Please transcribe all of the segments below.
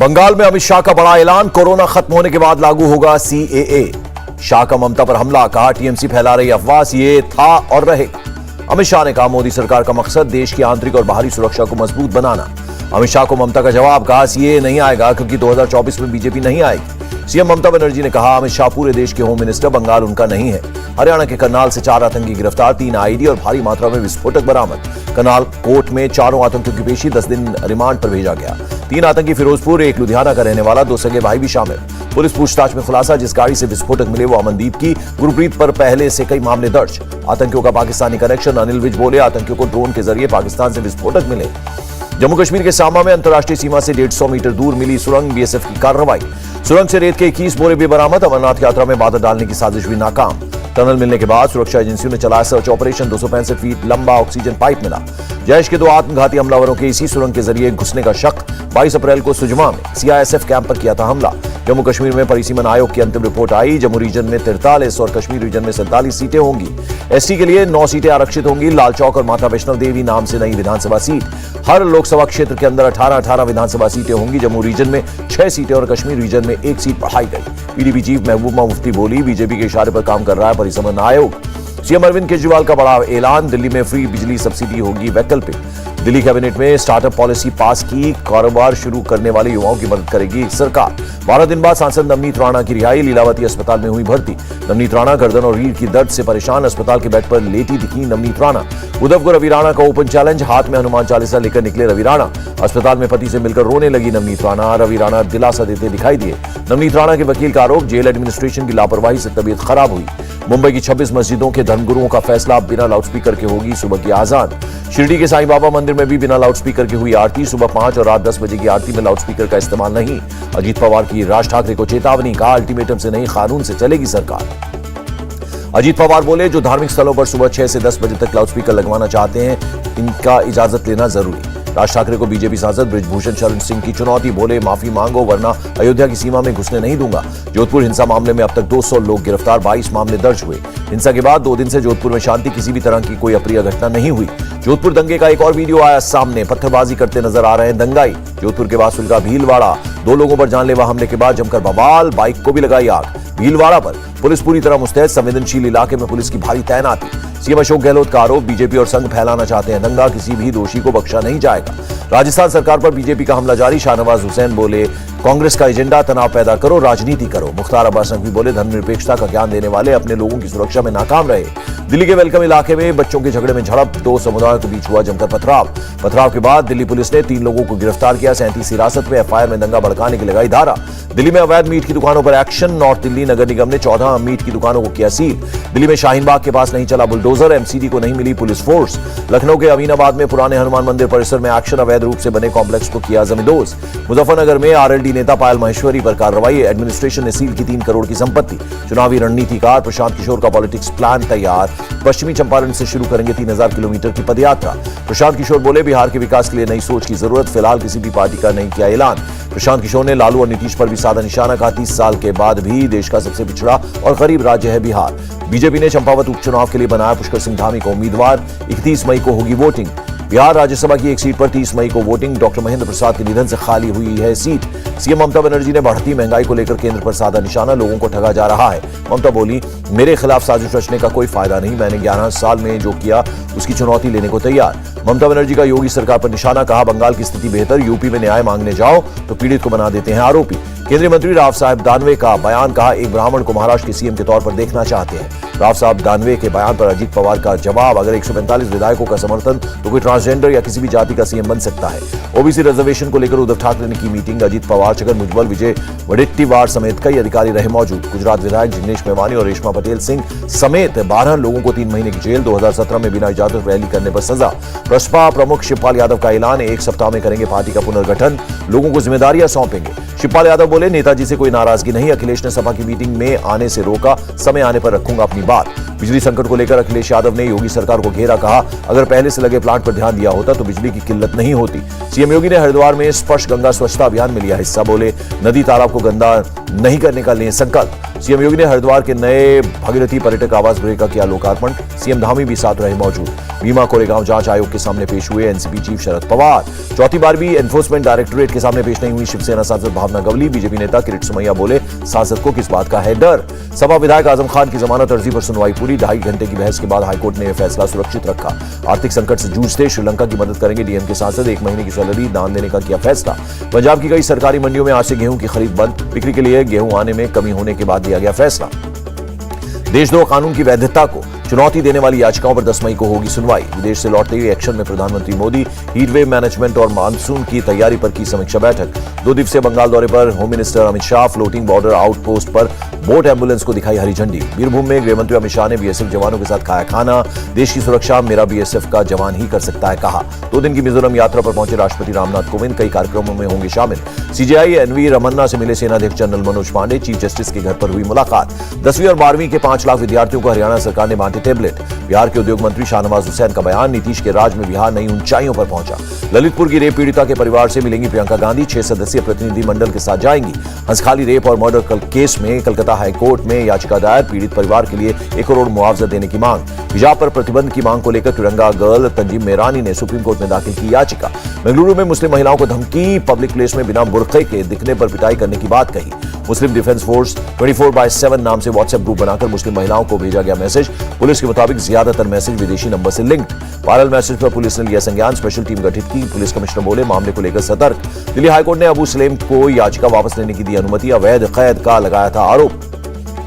बंगाल में अमित शाह का बड़ा ऐलान, कोरोना खत्म होने के बाद लागू होगा सीएए। शाह का ममता पर हमला, कहा टीएमसी फैला रही अफवाह, ये था और रहेगा। अमित शाह ने कहा मोदी सरकार का मकसद देश की आंतरिक और बाहरी सुरक्षा को मजबूत बनाना। अमित शाह को ममता का जवाब, कहा सीएए नहीं आएगा क्योंकि 2024 में बीजेपी नहीं आएगी। सीएम ममता बनर्जी ने कहा अमित शाह पूरे देश के होम मिनिस्टर, बंगाल उनका नहीं है। हरियाणा के करनाल से 4 आतंकी गिरफ्तार, 3 आईडी और भारी मात्रा में विस्फोटक बरामद। करनाल कोर्ट में चारों आतंकियों की पेशी, 10 दिन रिमांड पर भेजा गया। 3 आतंकी फिरोजपुर, 1 लुधियाना का रहने वाला, 2 सगे भाई भी शामिल। पुलिस पूछताछ में खुलासा, जिस गाड़ी से विस्फोटक मिले वो अमनदीप की। गुरप्रीत पर पहले से कई मामले दर्ज। आतंकियों का पाकिस्तानी कनेक्शन, अनिल विज बोले आतंकियों को ड्रोन के जरिए पाकिस्तान से विस्फोटक मिले। जम्मू कश्मीर के सांबा में अंतर्राष्ट्रीय सीमा से 150 मीटर दूर मिली सुरंग, बीएसएफ की कार्रवाई। सुरंग से रेत के 21 बोरे भी बरामद। अमरनाथ यात्रा में बाधा डालने की साजिश भी नाकाम। टनल मिलने के बाद सुरक्षा एजेंसियों ने चलाया सर्च ऑपरेशन, 265 फीट लंबा ऑक्सीजन पाइप मिला। जैश के 2 आत्मघाती हमलावरों के इसी सुरंग के जरिए घुसने का शक। 22 अप्रैल को सुजमा में सीआईएसएफ कैंप पर किया था हमला। जम्मू कश्मीर में परिसीमन आयोग की अंतिम रिपोर्ट आई। जम्मू रीजन में 43 और कश्मीर रीजन में 47 सीटें होंगी। एसटी के लिए 9 सीटें आरक्षित होंगी। लाल चौक और माता वैष्णो देवी नाम से नई विधानसभा सीट। हर लोकसभा क्षेत्र के अंदर 18 विधानसभा सीटें होंगी। जम्मू रीजन में 6 सीटें और कश्मीर रीजन में 1 सीट बढ़ाई गई। पीडीपी चीफ महबूबा मुफ्ती बोली बीजेपी के इशारे पर काम कर रहा है परिसीमन आयोग। सीएम अरविंद केजरीवाल का बड़ा ऐलान, दिल्ली में फ्री बिजली सब्सिडी होगी वैकल्पिक। दिल्ली कैबिनेट में स्टार्टअप पॉलिसी पास की, कारोबार शुरू करने वाले युवाओं की मदद करेगी सरकार। 12 दिन बाद सांसद नवनीत राणा की रिहाई, लीलावती अस्पताल में हुई भर्ती। नवनीत राणा गर्दन और रीढ़ की दर्द से परेशान, अस्पताल के बेड पर लेटी दिखी नवनीत राणा। उद्धव को रवि राणा का ओपन चैलेंज, हाथ में हनुमान चालीसा लेकर निकले रवि राणा। अस्पताल में पति से मिलकर रोने लगी नवनीत राणा, रवि राणा दिलासा देते दिखाई दिए। नवनीत राणा के वकील का आरोप, जेल एडमिनिस्ट्रेशन की लापरवाही से तबीयत खराब हुई। मुंबई की 26 मस्जिदों के धर्मगुरुओं का फैसला, बिना लाउडस्पीकर के होगी सुबह की आजान। शिरडी के साईं बाबा मंदिर में भी बिना लाउडस्पीकर की हुई आरती, सुबह 5 और रात 10 बजे की आरती में लाउडस्पीकर का इस्तेमाल नहीं। अजीत पवार की राज ठाकरे को चेतावनी, कहा अल्टीमेटम से नहीं कानून से चलेगी सरकार। अजीत पवार बोले जो धार्मिक स्थलों पर सुबह 6 से 10 बजे तक लाउडस्पीकर लगवाना चाहते हैं इनका इजाजत लेना जरूरी। राज ठाकरे को बीजेपी सांसद बृजभूषण शरण सिंह की चुनौती, बोले माफी मांगो वरना अयोध्या की सीमा में घुसने नहीं दूंगा। जोधपुर हिंसा मामले में अब तक 200 लोग गिरफ्तार, 22 मामले दर्ज हुए। हिंसा के बाद 2 दिन से जोधपुर में शांति, किसी भी तरह की कोई अप्रिय घटना नहीं हुई। जोधपुर दंगे का एक और वीडियो आया सामने, पत्थरबाजी करते नजर आ रहे हैं दंगाई। जोधपुर के बासुल का भीलवाड़ा, 2 लोगों पर जानलेवा हमले के बाद जमकर बवाल, बाइक को भी लगाई आग। भीलवाड़ा पर पुलिस पूरी तरह मुस्तैद, संवेदनशील इलाके में पुलिस की भारी तैनाती। सीएम अशोक गहलोत का आरोप, बीजेपी और संघ फैलाना चाहते हैं दंगा, किसी भी दोषी को बख्शा नहीं जाएगा। राजस्थान सरकार पर बीजेपी का हमला जारी, शाहनवाज हुसैन बोले कांग्रेस का एजेंडा तनाव पैदा करो, राजनीति करो। मुख्तार अब्बास नकवी बोले धर्मनिरपेक्षता का ज्ञान देने वाले अपने लोगों की सुरक्षा में नाकाम रहे। दिल्ली के वेलकम इलाके में बच्चों के झगड़े में झड़प, 2 समुदायों के बीच हुआ जमकर पथराव के बाद दिल्ली पुलिस ने 3 लोगों को गिरफ्तार किया। 37 हिरासत में, एफआईआर में दंगा भड़काने की लगाई धारा। दिल्ली में अवैध मीट की दुकानों पर एक्शन, नॉर्थ दिल्ली नगर निगम ने 14 मीट की दुकानों को किया सील। दिल्ली में शाहीन बाग के पास नहीं चला बुलडोजर, एमसीडी को नहीं मिली पुलिस फोर्स। लखनऊ के अमीनाबाद में पुराने हनुमान मंदिर परिसर में एक्शन, अवैध रूप से बने कॉम्प्लेक्स को किया जमींदोज। मुजफ्फरनगर में आरएलडी नेता पायल महेश्वरी पर कार्रवाई, एडमिनिस्ट्रेशन ने सील की 3 करोड़ की संपत्ति। चुनावी रणनीतिकार प्रशांत किशोर का पॉलिटिक्स प्लान तैयार, पश्चिमी चंपारण से शुरू करेंगे 3000 किलोमीटर की पदयात्रा। प्रशांत किशोर बोले बिहार के विकास के लिए नई सोच की जरूरत, फिलहाल किसी भी पार्टी का नहीं किया ऐलान। प्रशांत किशोर ने लालू और नीतीश पर भी साधा निशाना, कहा 30 साल के बाद भी देश का सबसे पिछड़ा और गरीब राज्य है बिहार। बीजेपी ने चंपावत उपचुनाव के लिए बनाया पुष्कर सिंह धामी को उम्मीदवार, 31 मई को होगी वोटिंग। बिहार राज्यसभा की एक सीट पर 30 मई को वोटिंग, डॉक्टर महेंद्र प्रसाद के निधन से खाली हुई है सीट। सीएम ममता बनर्जी ने बढ़ती महंगाई को लेकर केंद्र पर साधा निशाना, लोगों को ठगा जा रहा है। ममता बोली मेरे खिलाफ साजिश रचने का कोई फायदा नहीं, मैंने 11 साल में जो किया उसकी चुनौती लेने को तैयार। ममता बनर्जी का योगी सरकार पर निशाना, कहा बंगाल की स्थिति बेहतर, यूपी में न्याय मांगने जाओ तो पीड़ित को बना देते हैं आरोपी। केंद्रीय मंत्री राव साहब दानवे का बयान, कहा एक ब्राह्मण को महाराष्ट्र के सीएम के तौर पर देखना चाहते हैं। राव साहब दानवे के बयान पर अजीत पवार का जवाब, अगर 145 विधायकों का समर्थन तो कोई ट्रांसजेंडर या किसी भी जाति का सीएम बन सकता है। ओबीसी रिजर्वेशन को लेकर उद्धव ठाकरे ने की मीटिंग, अजीत पवार, छगन भुजबल, विजय वडेट्टीवार समेत कई अधिकारी रहे मौजूद। गुजरात विधायक जिग्नेश मेवानी और रेशमा पटेल सिंह समेत 12 लोगों को 3 महीने की जेल, 2017 में बिना इजाजत रैली करने पर सजा। बसपा प्रमुख शिवपाल यादव का ऐलान, 1 सप्ताह में करेंगे पार्टी का पुनर्गठन, लोगों को जिम्मेदारियां सौंपेंगे। शिवपाल यादव बोले नेताजी से कोई नाराजगी नहीं, अखिलेश ने सभा की मीटिंग में आने से रोका, समय आने पर रखूंगा अपनी बात। बिजली संकट को लेकर अखिलेश यादव ने योगी सरकार को घेरा, कहा अगर पहले से लगे प्लांट पर ध्यान दिया होता तो बिजली की किल्लत नहीं होती। सीएम योगी ने हरिद्वार में स्पर्श गंगा स्वच्छता अभियान में लिया हिस्सा, बोले नदी तालाब को गंदा नहीं करने का लें संकल्प। सीएम योगी ने हरिद्वार के नए भागीरथी पर्यटक आवास गृह का किया लोकार्पण, सीएम धामी भी साथ रहे मौजूद। भीमा कोरेगांव जांच आयोग के सामने पेश हुए एनसीपी चीफ शरद पवार। चौथी बार भी एनफोर्समेंट डायरेक्टोरेट के सामने पेश नहीं हुई शिवसेना सांसद भावना गवली। बीजेपी नेता किरीट सोमैया बोले सांसद को किस बात का है डर। सपा विधायक आजम खान की जमानत अर्जी पर सुनवाई पूरी, 2.5 घंटे की बहस के बाद हाईकोर्ट ने यह फैसला सुरक्षित रखा। आर्थिक संकट से जूझते श्रीलंका की मदद करेंगे डीएम के सांसद, 1 महीने की सैलरी दान देने का किया फैसला। पंजाब की कई सरकारी मंडियों में आज से गेहूं की खरीद बंद, बिक्री के लिए गेहूं आने में कमी होने के बाद लिया गया फैसला। देशद्रोह कानून की वैधता को चुनौती देने वाली याचिकाओं पर 10 मई को होगी सुनवाई। विदेश से लौटते हुए एक्शन में प्रधानमंत्री मोदी, हीटवेव मैनेजमेंट और मानसून की तैयारी पर की समीक्षा बैठक। 2 दिवसीय बंगाल दौरे पर home minister Amit Shah, floating border outpost पर बोट एम्बुलेंस को दिखाई हरी झंडी। बीरभूम में गृहमंत्री अमित शाह ने बीएसएफ जवानों के साथ खाया खाना, देश की सुरक्षा मेरा बीएसएफ का जवान ही कर सकता है कहा। 2 दिन की मिजोरम यात्रा पर पहुंचे राष्ट्रपति रामनाथ कोविंद, कई कार्यक्रमों में होंगे शामिल। सीजेआई एनवी रमन्ना से मिले सेनाध्यक्ष general Manoj Pande, chief justice के घर पर हुई मुलाकात। 10वीं और 12वीं के 5 लाख विद्यार्थियों को हरियाणा सरकार ने बांटे टैबलेट। बिहार के उद्योग मंत्री शाहनवाज हुसैन का बयान, नीतीश के राज में बिहार नई ऊंचाइयों पर पहुंचा। ललितपुर की रेप पीड़िता के परिवार से मिलेंगी प्रियंका गांधी, 6 सदस्यीय प्रतिनिधि मंडल के साथ जाएंगी। हंसखाली रेप और मर्डर केस में कलकत्ता हाईकोर्ट में याचिका दायर, पीड़ित परिवार के लिए 1 करोड़ मुआवजा देने की मांग। हिजाब पर प्रतिबंध की मांग को लेकर तिरंगा गर्ल तंजीम मेरानी ने सुप्रीम कोर्ट में दाखिल की याचिका। बेंगलुरु में मुस्लिम महिलाओं को धमकी, पब्लिक प्लेस में बिना बुर्के के दिखने पर पिटाई करने की बात कही। मुस्लिम डिफेंस फोर्स 24/7 नाम से व्हाट्सएप ग्रुप बनाकर मुस्लिम महिलाओं को भेजा गया मैसेज। पुलिस के मुताबिक ज्यादातर मैसेज विदेशी नंबर से लिंक्ड। वायरल मैसेज पर पुलिस ने लिया संज्ञान, स्पेशल टीम गठित की। पुलिस कमिश्नर बोले मामले को लेकर सतर्क। दिल्ली हाईकोर्ट ने अबू सलेम को याचिका वापस लेने की दी अनुमति, अवैध कैद का लगाया था आरोप।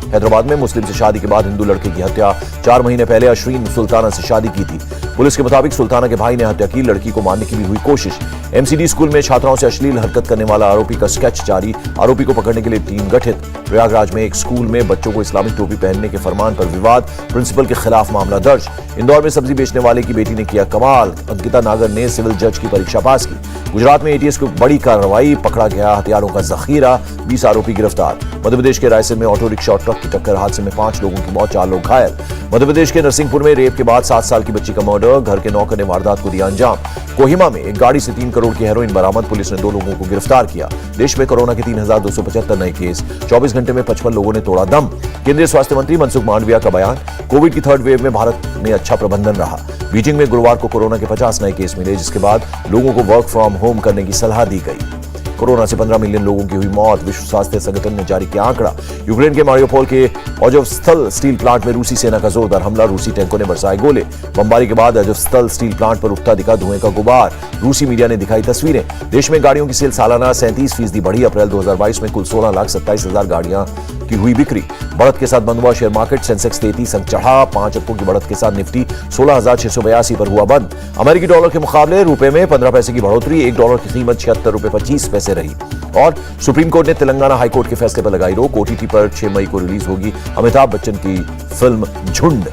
हैदराबाद में मुस्लिम से शादी के बाद हिंदू लड़के की हत्या, 4 महीने पहले अश्विन सुल्ताना से शादी की थी। पुलिस के मुताबिक सुल्ताना के भाई ने हत्या की, लड़की को मारने की भी हुई कोशिश। एमसीडी स्कूल में छात्राओं से अश्लील हरकत करने वाला आरोपी का स्केच जारी, आरोपी को पकड़ने के लिए टीम गठित। प्रयागराज में एक स्कूल में बच्चों को इस्लामिक टोपी पहनने के फरमान पर विवाद, प्रिंसिपल के खिलाफ मामला दर्ज। इंदौर में सब्जी बेचने वाले की बेटी ने किया कमाल, अंकिता नागर ने सिविल जज की परीक्षा पास की। गुजरात में एटीएस को बड़ी कार्रवाई, पकड़ा गया हथियारों का जखीरा, 20 आरोपी गिरफ्तार। मध्य प्रदेश के रायसेन में ऑटो रिक्शा और ट्रक की टक्कर, हादसे में 5 लोगों की मौत, 4 लोग घायल। मध्य प्रदेश के नरसिंहपुर में रेप के बाद 7 साल की बच्ची का मर्डर, घर के नौकर ने वारदात को दिया अंजाम। कोहिमा में एक गाड़ी से 3 करोड़ की हेरोइन बरामद, पुलिस ने 2 लोगों को गिरफ्तार किया। देश में कोरोना के 3275 नए केस, 24 घंटे में 55 लोगों ने तोड़ा दम। केंद्रीय स्वास्थ्य मंत्री मनसुख मांडविया का बयान, कोविड की 3rd वेव में भारत में अच्छा प्रबंधन रहा। बीजिंग में गुरुवार को कोरोना के 50 नए केस मिले, जिसके बाद लोगों को वर्क फ्रॉम होम करने की सलाह दी गई। कोरोना से 15 मिलियन लोगों की हुई मौत, विश्व स्वास्थ्य संगठन ने जारी किया आंकड़ा। यूक्रेन के मारियोपोल के अज़ोवस्ताल स्टील प्लांट में रूसी सेना का जोरदार हमला, रूसी टैंकों ने बरसाए गोले। बमबारी के बाद अज़ोवस्ताल स्टील प्लांट पर उठता दिखा धुएं का गुबार, रूसी मीडिया ने दिखाई तस्वीरें। देश में गाड़ियों की सेल सालाना 37% बढ़ी, अप्रैल 2022 में कुल 16,27,000 गाड़ियां की हुई बिक्री। बढ़त के साथ बंद हुआ शेयर मार्केट, सेंसेक्स 33 अंक चढ़ा, 5 अंकों की बढ़त के साथ निफ्टी 16,682 पर हुआ बंद। अमेरिकी डॉलर के मुकाबले रुपए में 15 पैसे की बढ़ोतरी, $1 की कीमत 76 रुपए 25 पैसे रही। और सुप्रीम कोर्ट ने तेलंगाना हाईकोर्ट के फैसले पर लगाई रोक, ओटीटी पर 6 मई को रिलीज होगी अमिताभ बच्चन की फिल्म झुंड।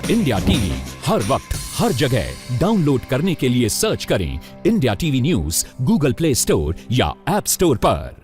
इंडिया टीवी हर वक्त हर जगह डाउनलोड करने के लिए सर्च करें India TV news Google play store या ऐप स्टोर पर।